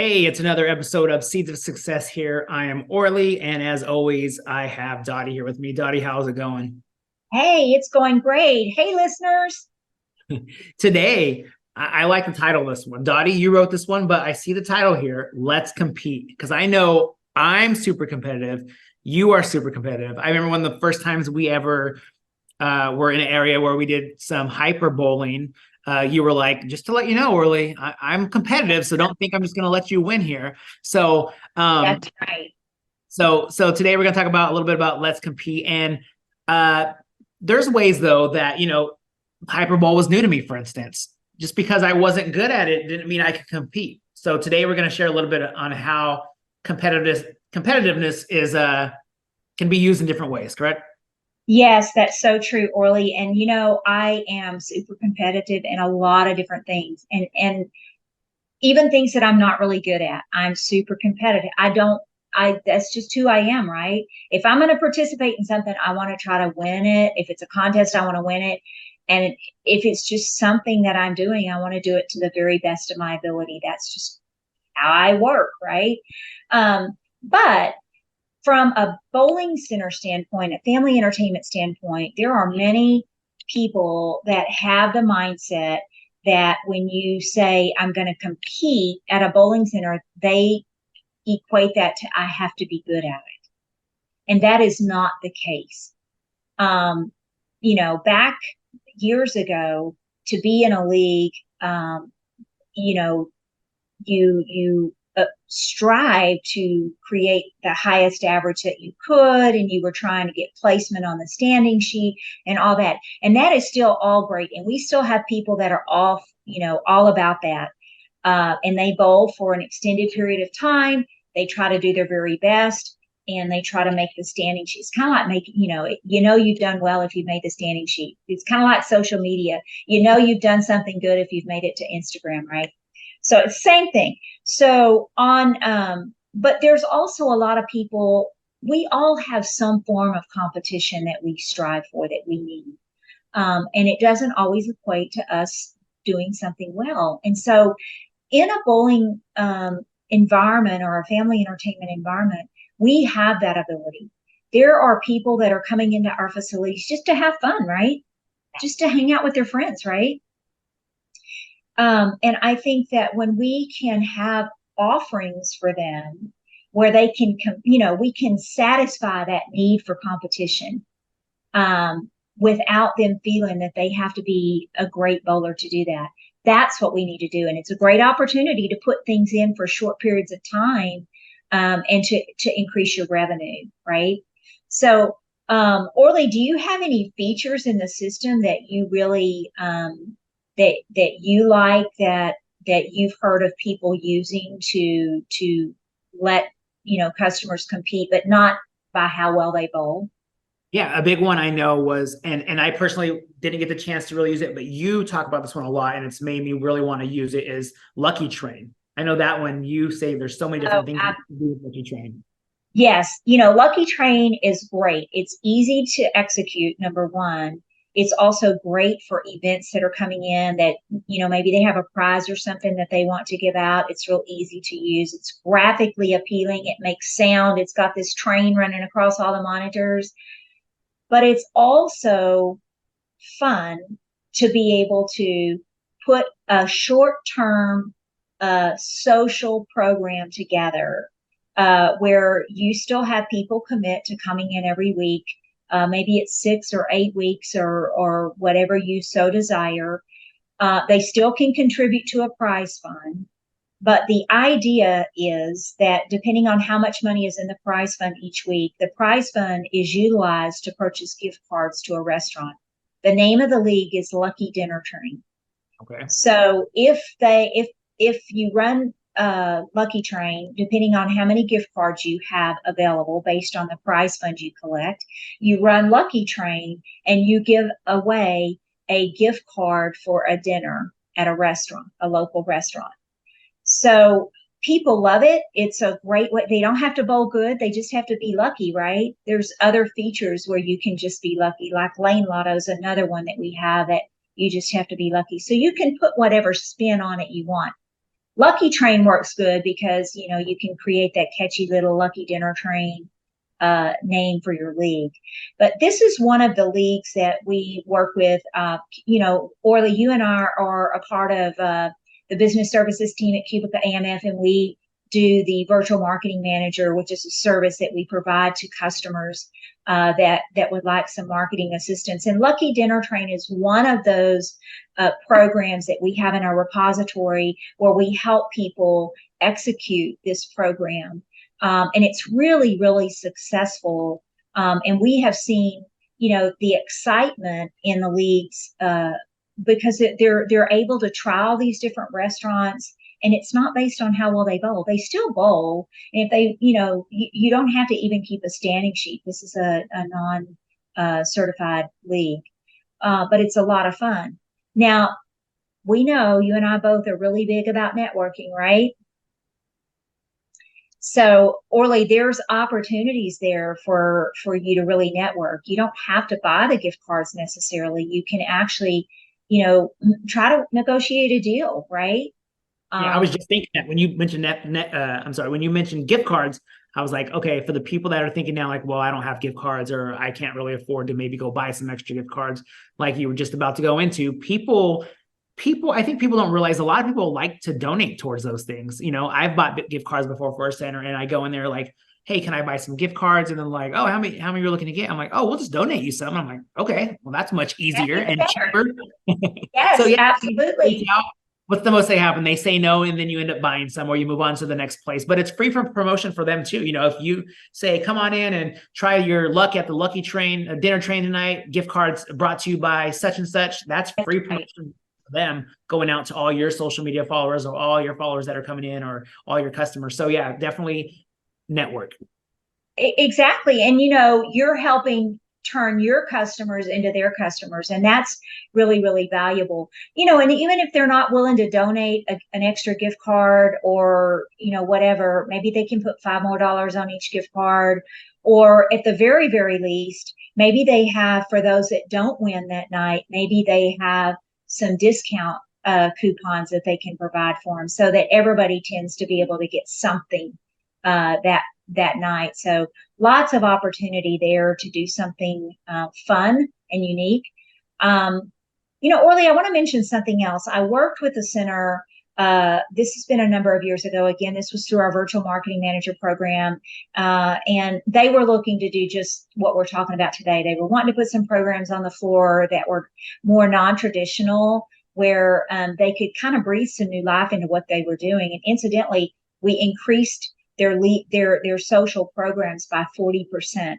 Hey, it's another episode of Seeds of Success here. I am Orly, and as always, I have Dottie here with me. Dottie, how's it going? Hey, it's going great. Hey, listeners. Today, I like the title of this one. Dottie, you wrote this one, but I see the title here, Let's Compete, because I know I'm super competitive. You are super competitive. I remember one of the first times we ever were in an area where we did some hyper bowling. You were like, just to let you know, Orly, I'm competitive, so don't think I'm just going to let you win here. So, um, That's right. so today we're going to talk about a little bit about let's compete. And uh, there's ways though that hyperbole was new to me. For instance, just because I wasn't good at it didn't mean I could compete. So today we're going to share a little bit on how competitiveness is can be used in different ways. Correct? Yes, that's so true, Orly. And I am super competitive in a lot of different things, and even things that I'm not really good at. I'm super competitive. I don't. I That's just who I am, right? If I'm going to participate in something, I want to try to win it. If it's a contest, I want to win it. And if it's just something that I'm doing, I want to do it to the very best of my ability. That's just how I work, right? But from a bowling center standpoint, a family entertainment standpoint, there are many people that have the mindset that when you say, I'm going to compete at a bowling center, they equate that to, I have to be good at it. And that is not the case. Um, Back years ago, to be in a league, um, you know, you strive to create the highest average that you could, and you were trying to get placement on the standing sheet and all that, and that is still all great, and we still have people that are all about that, and they bowl for an extended period of time. They try to do their very best, and they try to make the standing sheet. It's kind of like making, you've done well if you've made the standing sheet. It's kind of like social media. You've done something good if you've made it to Instagram, right? So it's the same thing. But there's also a lot of people, we all have some form of competition that we strive for, that we need. And it doesn't always equate to us doing something well. And so in a bowling environment or a family entertainment environment, we have that ability. There are people that are coming into our facilities just to have fun, right? Just to hang out with their friends, right? And I think that when we can have offerings for them where they can, we can satisfy that need for competition, without them feeling that they have to be a great bowler to do that. That's what we need to do. And it's a great opportunity to put things in for short periods of time, and to increase your revenue, right? So, Orly, do you have any features in the system that you really that you like, that you've heard of people using to let customers compete, but not by how well they bowl? Yeah, a big one I know was, and I personally didn't get the chance to really use it, but you talk about this one a lot, and it's made me really want to use it. Is Lucky Train. I know that one you say there's so many Oh, different things you can do with Lucky Train. yes. Lucky Train is great. It's easy to execute, number one. It's also great for events that are coming in that, maybe they have a prize or something that they want to give out. It's real easy to use. It's graphically appealing. It makes sound. It's got this train running across all the monitors, but it's also fun to be able to put a short term social program together, where you still have people commit to coming in every week. Maybe it's 6 or 8 weeks, or whatever you so desire. They still can contribute to a prize fund. But the idea is that depending on how much money is in the prize fund each week, the prize fund is utilized to purchase gift cards to a restaurant. The name of the league is Lucky Dinner Train. Okay. So if you run Lucky Train, depending on how many gift cards you have available based on the prize fund you collect, you run Lucky Train and you give away a gift card for a dinner at a restaurant, a local restaurant. So people love it. It's a great way. They don't have to bowl good. They just have to be lucky, right? There's other features where you can just be lucky, like Lane Lotto is another one that we have, that you just have to be lucky. So you can put whatever spin on it you want. Lucky Train works good because, you know, you can create that catchy little Lucky Dinner Train name for your league. But this is one of the leagues that we work with. You know, Orly, you and I are a part of the business services team at Cubica AMF, and we do the virtual marketing manager, which is a service that we provide to customers that would like some marketing assistance. And Lucky Dinner Train is one of those programs that we have in our repository where we help people execute this program. And it's really, really successful. And we have seen, you know, the excitement in the leagues because they're able to try all these different restaurants, and it's not based on how well they bowl. They still bowl, and if they, you know, you don't have to even keep a standing sheet. This is a non certified league, but it's a lot of fun. Now, we know you and I both are really big about networking, right? So, Orly, there's opportunities there for you to really network. You don't have to buy the gift cards necessarily. You can actually, you know, try to negotiate a deal, right? Yeah, I was just thinking that when you mentioned I'm sorry, when you mentioned gift cards, I was like, okay, for the people that are thinking now, like, well, I don't have gift cards, or I can't really afford to maybe go buy some extra gift cards, like you were just about to go into. I think people don't realize a lot of people like to donate towards those things. You know, I've bought gift cards before for a center, and I go in there like, hey, can I buy some gift cards? And then like, oh, how many you're looking to get? I'm like, oh, we'll just donate you some. And I'm like, okay, well, that's much easier and cheaper. So Yes, yeah, absolutely. what's the most they happen? They say no, and then you end up buying some, or you move on to the next place. But it's free from promotion for them too. You know, if you say, come on in and try your luck at the Lucky Train, dinner train tonight, gift cards brought to you by such and such, that's free promotion for them going out to all your social media followers, or all your followers that are coming in, or all your customers. So yeah, definitely network. Exactly. And, you know, you're helping turn your customers into their customers. And that's really, really valuable. You know, and even if they're not willing to donate an extra gift card, or, you know, whatever, maybe they can put $5 more on each gift card. Or at the very, very least, maybe they have, for those that don't win that night, maybe they have some discount coupons that they can provide for them, so that everybody tends to be able to get something that night. So lots of opportunity there to do something fun and unique. You know, Orly, I want to mention something else. I worked with the center. This has been a number of years ago. Again, this was through our virtual marketing manager program. And they were looking to do just what we're talking about today. They were wanting to put some programs on the floor that were more non-traditional, where they could kind of breathe some new life into what they were doing. And incidentally, we increased their social programs by 40%.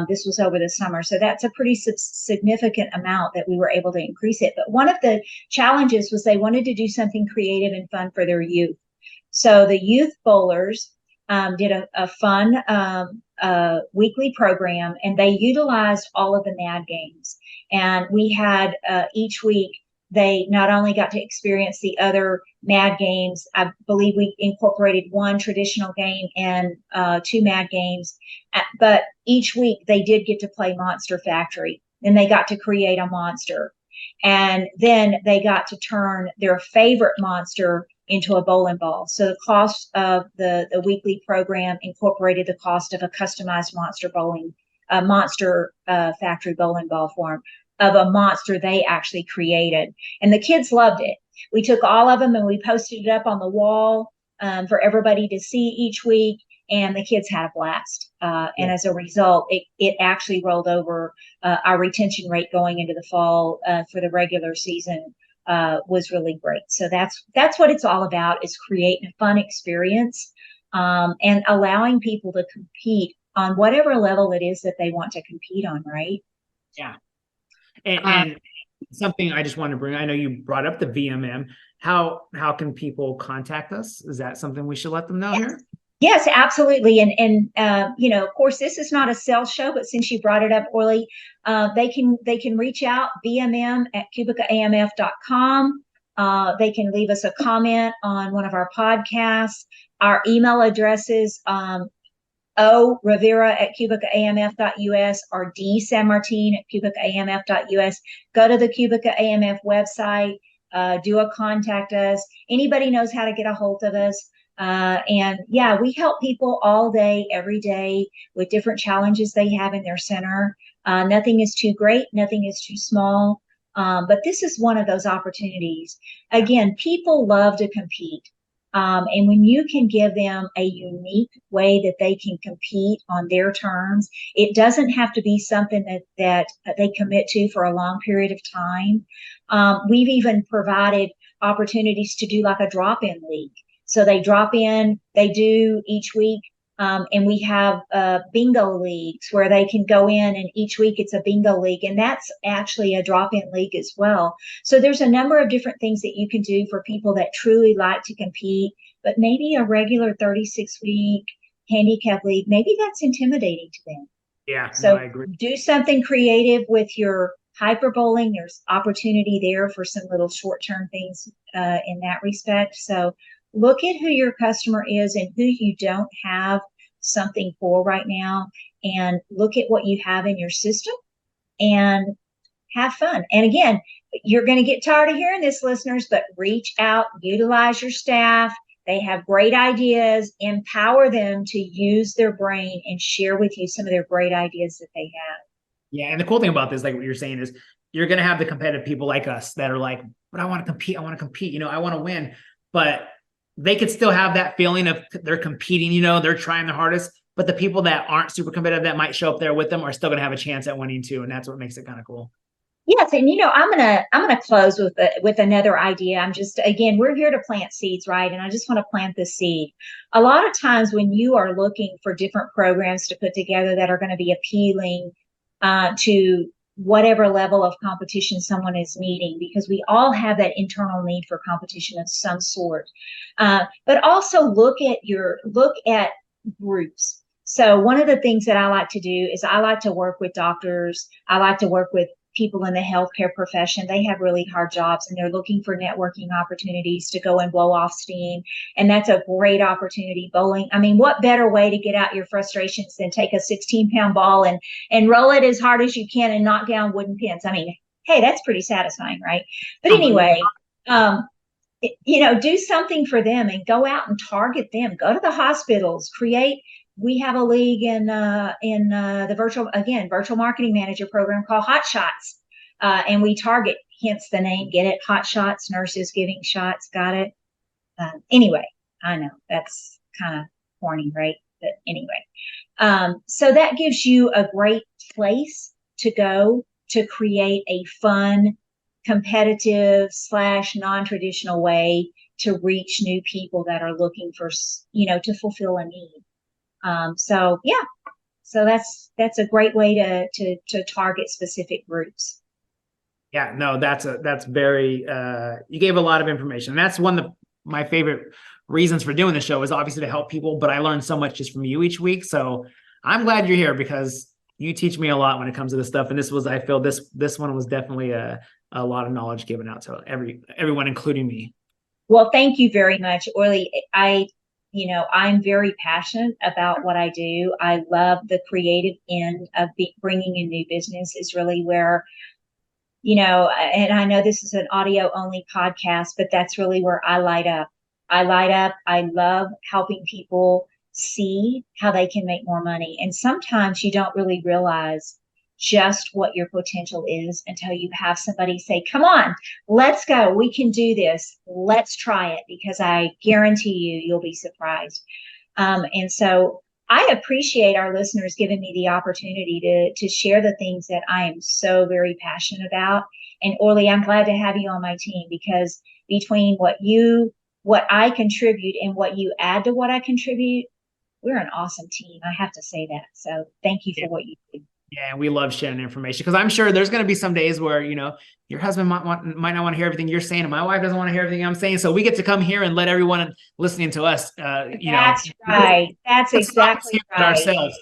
This was over the summer. So that's a pretty significant amount that we were able to increase it. But one of the challenges was they wanted to do something creative and fun for their youth. So the youth bowlers did a fun weekly program, and they utilized all of the MAD games. And we had each week, they not only got to experience the other MAD games, I believe we incorporated one traditional game and 2 MAD games, but each week they did get to play Monster Factory, and they got to create a monster. And then they got to turn their favorite monster into a bowling ball. So the cost of the weekly program incorporated the cost of a customized Monster Factory bowling ball form of a monster they actually created. And the kids loved it. We took all of them and we posted it up on the wall for everybody to see each week. And the kids had a blast. And as a result, it actually rolled over. Our retention rate going into the fall for the regular season was really great. So that's what it's all about, is creating a fun experience and allowing people to compete on whatever level it is that they want to compete on, right? Yeah. And something I just want to bring, I know you brought up the VMM. How can people contact us? Is that something we should let them know here? Yes, absolutely. And you know, of course, this is not a sales show, but since you brought it up, Orly, they can reach out, vmm@cubicaamf.com. They can leave us a comment on one of our podcasts. Our email addresses, orivera@cubicaamf.us or dsanmartin@cubicaamf.us. Go to the Cubica AMF website. do a contact us. Anybody knows how to get a hold of us. And yeah, we help people all day, every day with different challenges they have in their center. Nothing is too great, nothing is too small. But this is one of those opportunities. Again, people love to compete. And when you can give them a unique way that they can compete on their terms, it doesn't have to be something that they commit to for a long period of time. We've even provided opportunities to do like a drop-in league. So they drop in, they do each week. And we have bingo leagues where they can go in, and each week it's a bingo league. And that's actually a drop-in league as well. So there's a number of different things that you can do for people that truly like to compete, but maybe a regular 36-week handicap league, maybe that's intimidating to them. Yeah, So no, I agree. do something creative with your hyper bowling. There's opportunity there for some little short-term things in that respect. So look at who your customer is and who you don't have something for right now, and look at what you have in your system and have fun. And again, you're going to get tired of hearing this, listeners, but reach out, utilize your staff. They have great ideas. Empower them to use their brain and share with you some of their great ideas that they have. Yeah, and the cool thing about this, like what you're saying, is you're going to have the competitive people like us that are like, but I want to compete. I want to compete. I want to win. But they could still have that feeling of they're competing, they're trying their hardest, but the people that aren't super competitive that might show up there with them are still going to have a chance at winning too. And that's what makes it kind of cool. Yes, and I'm gonna close with another idea. Again, we're here to plant seeds, right? And I just want to plant the seed. A lot of times when you are looking for different programs to put together that are going to be appealing to whatever level of competition someone is meeting, because we all have that internal need for competition of some sort. But also look at groups. So one of the things that I like to do is I like to work with doctors. I like to work with people in the healthcare profession. They have really hard jobs and they're looking for networking opportunities to go and blow off steam. And that's a great opportunity. Bowling. I mean, what better way to get out your frustrations than take a 16-pound ball and roll it as hard as you can and knock down wooden pins? I mean, hey, that's pretty satisfying, right? But anyway, do something for them and go out and target them. Go to the hospitals, we have a league in the virtual marketing manager program called Hot Shots. And we target, hence the name, get it? Hot Shots, nurses giving shots. Got it? Anyway, I know that's kind of corny, right? But anyway, so that gives you a great place to go to create a fun, competitive / non-traditional way to reach new people that are looking for, to fulfill a need. So that's a great way to target specific groups. Yeah, no, that's very, you gave a lot of information. And that's one of my favorite reasons for doing the show is obviously to help people, but I learned so much just from you each week. So I'm glad you're here because you teach me a lot when it comes to this stuff. And I feel this one was definitely a lot of knowledge given out to everyone, including me. Well, thank you very much, Orly. I'm very passionate about what I do. I love the creative end of bringing in new business is really where, and I know this is an audio only podcast, but that's really where I light up. I love helping people see how they can make more money. And sometimes you don't really realize just what your potential is until you have somebody say, come on, let's go. We can do this. Let's try it, because I guarantee you'll be surprised. And so I appreciate our listeners giving me the opportunity to share the things that I am so very passionate about. And Orly, I'm glad to have you on my team, because between what I contribute and what you add to what I contribute, we're an awesome team. I have to say that. So thank you for what you do. Yeah, we love sharing information because I'm sure there's going to be some days where, your husband might not want to hear everything you're saying, and my wife doesn't want to hear everything I'm saying. So we get to come here and let everyone listening to us, That's right. That's exactly right. Ourselves.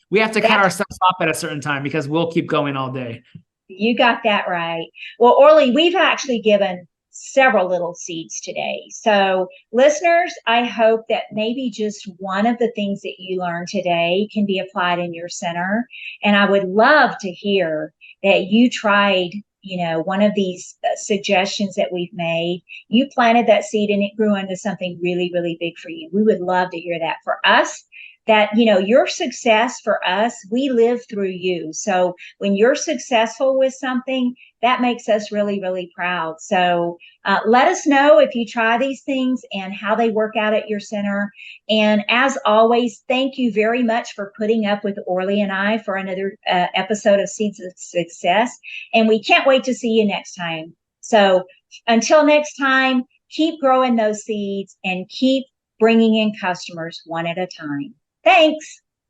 We have to cut ourselves off at a certain time because we'll keep going all day. You got that right. Well, Orly, we've actually given several little seeds today. So listeners, I hope that maybe just one of the things that you learned today can be applied in your center. And I would love to hear that you tried one of these suggestions that we've made, you planted that seed and it grew into something really, really big for you. We would love to hear that. For us, that, your success, for us, we live through you. So when you're successful with something, that makes us really, really proud. So let us know if you try these things and how they work out at your center. And as always, thank you very much for putting up with Orly and I for another episode of Seeds of Success. And we can't wait to see you next time. So until next time, keep growing those seeds and keep bringing in customers one at a time. Thanks.